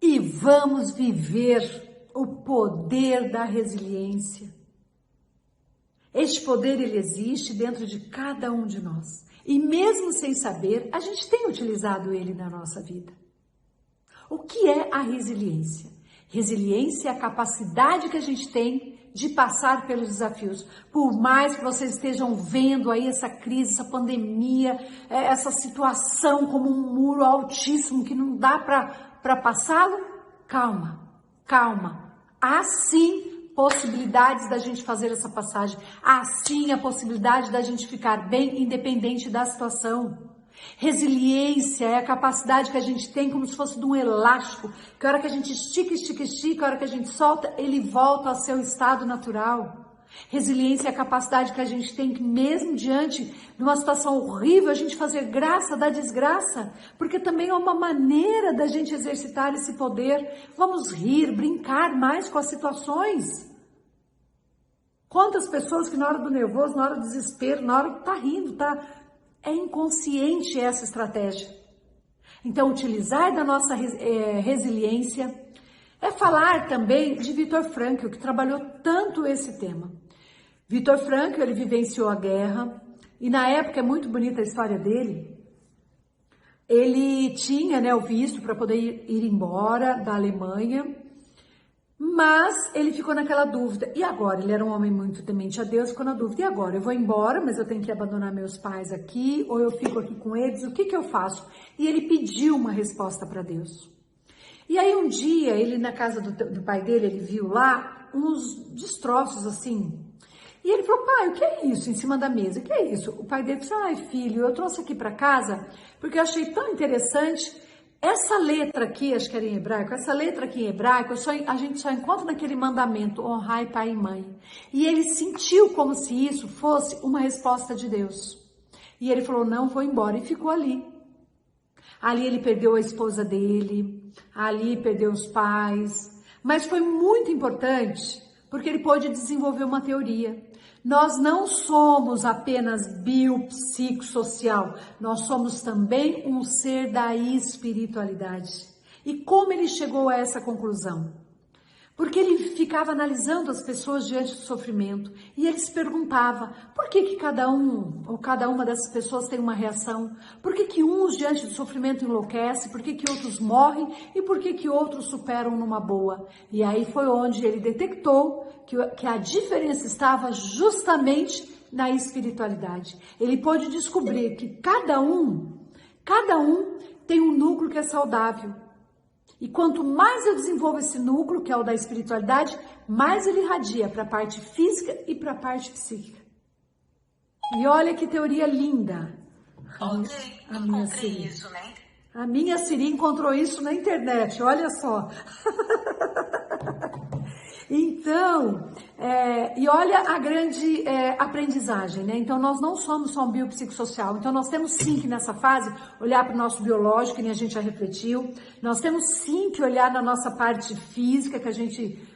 e vamos viver o poder da resiliência. Este poder, ele existe dentro de cada um de nós. E mesmo sem saber, a gente tem utilizado ele na nossa vida. O que é a resiliência? Resiliência é a capacidade que a gente tem de passar pelos desafios. Por mais que vocês estejam vendo aí essa crise, essa pandemia, essa situação como um muro altíssimo que não dá para passá-lo, calma, calma. Há sim possibilidades da gente fazer essa passagem. Há sim a possibilidade da gente ficar bem independente da situação. Resiliência é a capacidade que a gente tem como se fosse de um elástico, que a hora que a gente estica, a hora que a gente solta, ele volta ao seu estado natural. Resiliência é a capacidade que a gente tem que mesmo diante de uma situação horrível, a gente fazer graça da desgraça, porque também é uma maneira da gente exercitar esse poder. Vamos rir, brincar mais com as situações. Quantas pessoas que na hora do nervoso, na hora do desespero, na hora que tá rindo, é inconsciente essa estratégia. Então, utilizar da nossa resiliência é falar também de Viktor Frankl, que trabalhou tanto esse tema. Viktor Frankl, ele vivenciou a guerra e na época, é muito bonita a história dele, ele tinha, o visto para poder ir embora da Alemanha, mas ele ficou naquela dúvida. E agora? Ele era um homem muito temente a Deus, ficou na dúvida. E agora? Eu vou embora, mas eu tenho que abandonar meus pais aqui, ou eu fico aqui com eles, o que eu faço? E ele pediu uma resposta para Deus. E aí um dia, ele na casa do pai dele, ele viu lá uns destroços assim. E ele falou: pai, o que é isso em cima da mesa? O que é isso? O pai dele disse: ai filho, eu trouxe aqui para casa porque eu achei tão interessante. Essa letra aqui, acho que era em hebraico, essa letra aqui em hebraico, a gente só encontra naquele mandamento, honrai pai e mãe. E ele sentiu como se isso fosse uma resposta de Deus. E ele falou: não, vou embora. E ficou ali. Ali ele perdeu a esposa dele, ali perdeu os pais. Mas foi muito importante, porque ele pôde desenvolver uma teoria. Nós não somos apenas biopsicossocial, nós somos também um ser da espiritualidade. E como ele chegou a essa conclusão? Porque ele ficava analisando as pessoas diante do sofrimento e ele se perguntava: por que cada um ou cada uma dessas pessoas tem uma reação? Por que uns diante do sofrimento enlouquecem? Por que outros morrem? E por que outros superam numa boa? E aí foi onde ele detectou que a diferença estava justamente na espiritualidade. Ele pôde descobrir que cada um tem um núcleo que é saudável. E quanto mais eu desenvolvo esse núcleo, que é o da espiritualidade, mais ele irradia para a parte física e para a parte psíquica. E olha que teoria linda. A minha Siri. Isso, né? A minha Siri encontrou isso na internet, olha só. Então, e olha a grande aprendizagem, né? Então, nós não somos só um biopsicossocial. Então, nós temos sim que nessa fase olhar para o nosso biológico, que nem a gente já refletiu. Nós temos sim que olhar na nossa parte física, que a gente...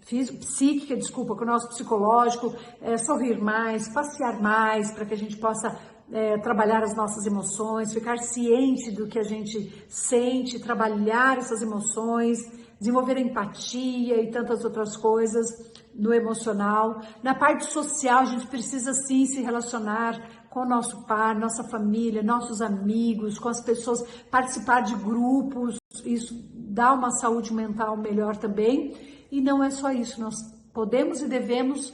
psíquica, desculpa, com o nosso psicológico, sorrir mais, passear mais, para que a gente possa trabalhar as nossas emoções, ficar ciente do que a gente sente, trabalhar essas emoções, desenvolver empatia e tantas outras coisas no emocional. Na parte social, a gente precisa sim se relacionar com o nosso par, nossa família, nossos amigos, com as pessoas, participar de grupos, isso dá uma saúde mental melhor também. E não é só isso, nós podemos e devemos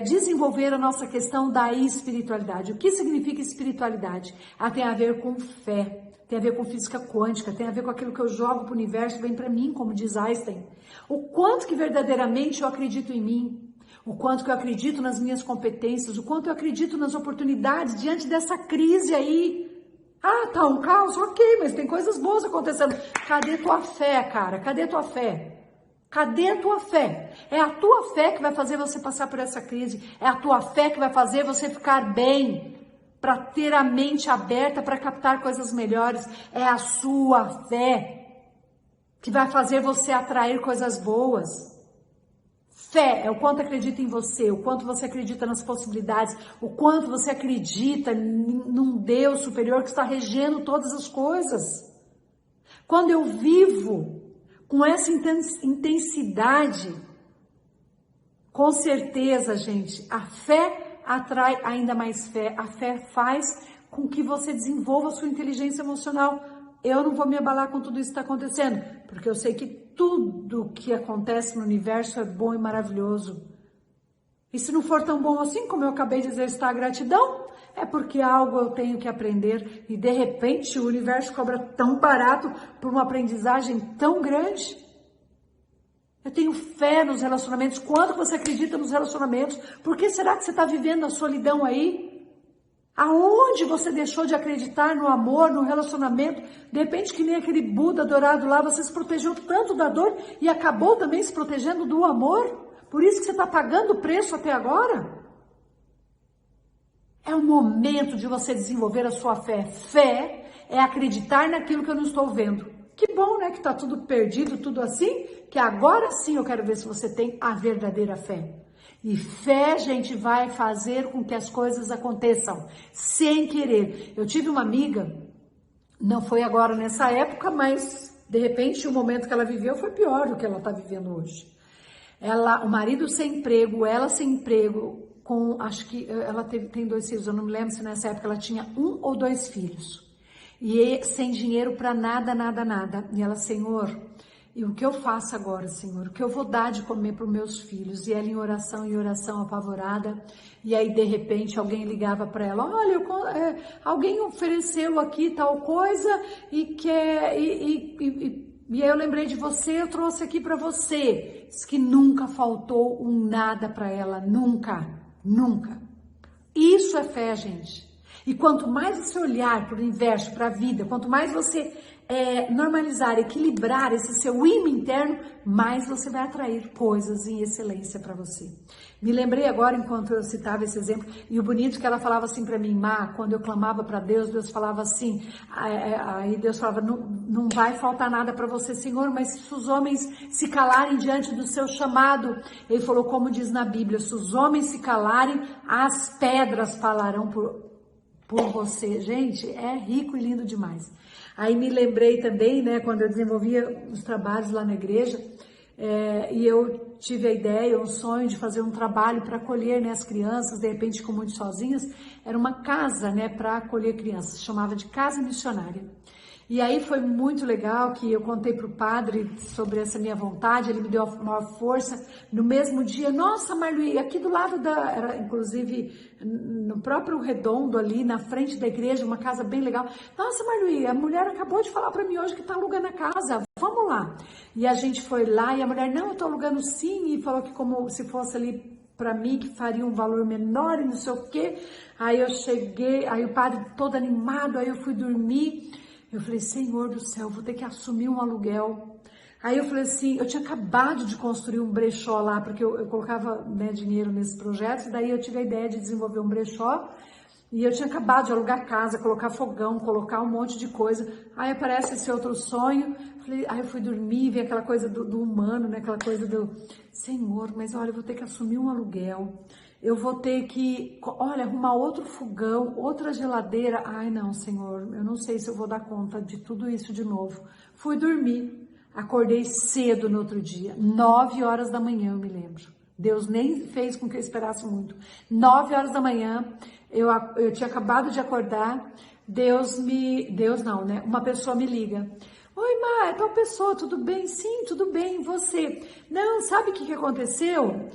desenvolver a nossa questão da espiritualidade. O que significa espiritualidade? Ela tem a ver com fé. Tem a ver com física quântica, tem a ver com aquilo que eu jogo para o universo, vem para mim, como diz Einstein. O quanto que verdadeiramente eu acredito em mim, o quanto que eu acredito nas minhas competências, o quanto eu acredito nas oportunidades diante dessa crise aí. Ah, tá um caos? Ok, mas tem coisas boas acontecendo. Cadê tua fé, cara? Cadê tua fé? Cadê a tua fé? É a tua fé que vai fazer você passar por essa crise. É a tua fé que vai fazer você ficar bem, para ter a mente aberta para captar coisas melhores. É a sua fé que vai fazer você atrair coisas boas. Fé é o quanto acredita em você, o quanto você acredita nas possibilidades, o quanto você acredita num Deus superior que está regendo todas as coisas. Quando eu vivo com essa intensidade, com certeza, gente, a fé atrai ainda mais fé. A fé faz com que você desenvolva a sua inteligência emocional. Eu não vou me abalar com tudo isso que está acontecendo, porque eu sei que tudo que acontece no universo é bom e maravilhoso. E se não for tão bom assim, como eu acabei de exercitar a gratidão, é porque algo eu tenho que aprender e de repente o universo cobra tão barato por uma aprendizagem tão grande. Eu tenho fé nos relacionamentos. Quanto você acredita nos relacionamentos? Por que será que você está vivendo a solidão aí? Aonde você deixou de acreditar no amor, no relacionamento? De repente, que nem aquele Buda dourado lá, você se protegeu tanto da dor e acabou também se protegendo do amor? Por isso que você está pagando o preço até agora? É o momento de você desenvolver a sua fé. Fé é acreditar naquilo que eu não estou vendo. Que bom, né? Que está tudo perdido, tudo assim, que agora sim eu quero ver se você tem a verdadeira fé. E fé, gente, vai fazer com que as coisas aconteçam, sem querer. Eu tive uma amiga, não foi agora nessa época, mas de repente o momento que ela viveu foi pior do que ela está vivendo hoje. O marido sem emprego, ela sem emprego, acho que ela tem 2 filhos, eu não me lembro se nessa época ela tinha 1 ou 2 filhos. E sem dinheiro para nada, nada, nada. E ela, Senhor, e o que eu faço agora, Senhor? O que eu vou dar de comer para os meus filhos? E ela em oração, apavorada. E aí, de repente, alguém ligava para ela, olha, alguém ofereceu aqui tal coisa e aí eu lembrei de você, eu trouxe aqui para você. Diz que nunca faltou um nada para ela, nunca, nunca. Isso é fé, gente. E quanto mais você olhar para o universo, para a vida, quanto mais você normalizar, equilibrar esse seu imã interno, mais você vai atrair coisas em excelência para você. Me lembrei agora, enquanto eu citava esse exemplo, e o bonito que ela falava assim para mim, quando eu clamava para Deus, Deus falava assim, aí Deus falava, não vai faltar nada para você, Senhor, mas se os homens se calarem diante do seu chamado, ele falou, como diz na Bíblia, se os homens se calarem, as pedras falarão por você. Gente, é rico e lindo demais. Aí me lembrei também, né, quando eu desenvolvia os trabalhos lá na igreja, e eu tive a ideia, o sonho de fazer um trabalho para acolher, né, as crianças, de repente ficam muito sozinhas, era uma casa, né, para acolher crianças, chamava de casa missionária. E aí foi muito legal que eu contei para o padre sobre essa minha vontade, ele me deu a maior força. No mesmo dia, nossa, Marluí, aqui do lado era inclusive no próprio Redondo ali, na frente da igreja, uma casa bem legal. Nossa, Marluí, a mulher acabou de falar para mim hoje que está alugando a casa, vamos lá. E a gente foi lá e a mulher, não, eu estou alugando sim, e falou que como se fosse ali para mim, que faria um valor menor e não sei o quê. Aí eu cheguei, aí o padre todo animado, aí eu fui dormir. Eu falei, Senhor do céu, vou ter que assumir um aluguel. Aí eu falei assim, eu tinha acabado de construir um brechó lá, porque eu colocava, né, dinheiro nesses projetos, daí eu tive a ideia de desenvolver um brechó, e eu tinha acabado de alugar casa, colocar fogão, colocar um monte de coisa. Aí aparece esse outro sonho, aí eu fui dormir, vi aquela coisa do humano, né, aquela coisa do, Senhor, mas olha, eu vou ter que assumir um aluguel. Eu vou ter que, olha, arrumar outro fogão, outra geladeira. Ai, não, Senhor, eu não sei se eu vou dar conta de tudo isso de novo. Fui dormir, acordei cedo no outro dia, 9 horas da manhã, eu me lembro. Deus nem fez com que eu esperasse muito. 9 horas da manhã, eu tinha acabado de acordar, Deus não, né? Uma pessoa me liga. Oi, Má, é tal pessoa, tudo bem? Sim, tudo bem, e você? Não, sabe o que aconteceu?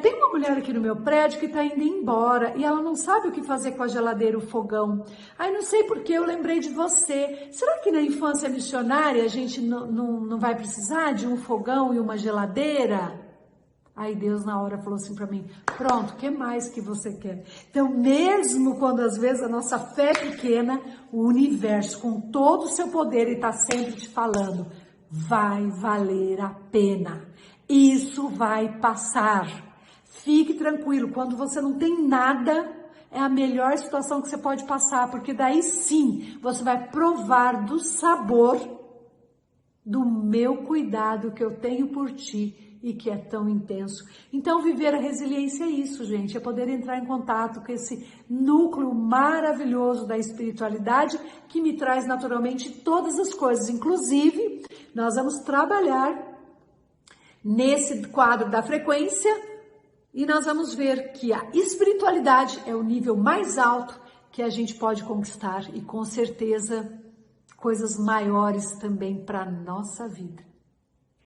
Tem uma mulher aqui no meu prédio que está indo embora e ela não sabe o que fazer com a geladeira e o fogão. Aí não sei porque eu lembrei de você. Será que na infância missionária a gente não vai precisar de um fogão e uma geladeira? Aí Deus na hora falou assim para mim, pronto, o que mais que você quer? Então mesmo quando às vezes a nossa fé é pequena, o universo com todo o seu poder está sempre te falando, vai valer a pena. Isso vai passar. Fique tranquilo, quando você não tem nada, é a melhor situação que você pode passar, porque daí sim, você vai provar do sabor do meu cuidado que eu tenho por ti e que é tão intenso. Então, viver a resiliência é isso, gente, é poder entrar em contato com esse núcleo maravilhoso da espiritualidade que me traz naturalmente todas as coisas. Inclusive, nós vamos trabalhar nesse quadro da frequência e nós vamos ver que a espiritualidade é o nível mais alto que a gente pode conquistar e com certeza coisas maiores também para a nossa vida.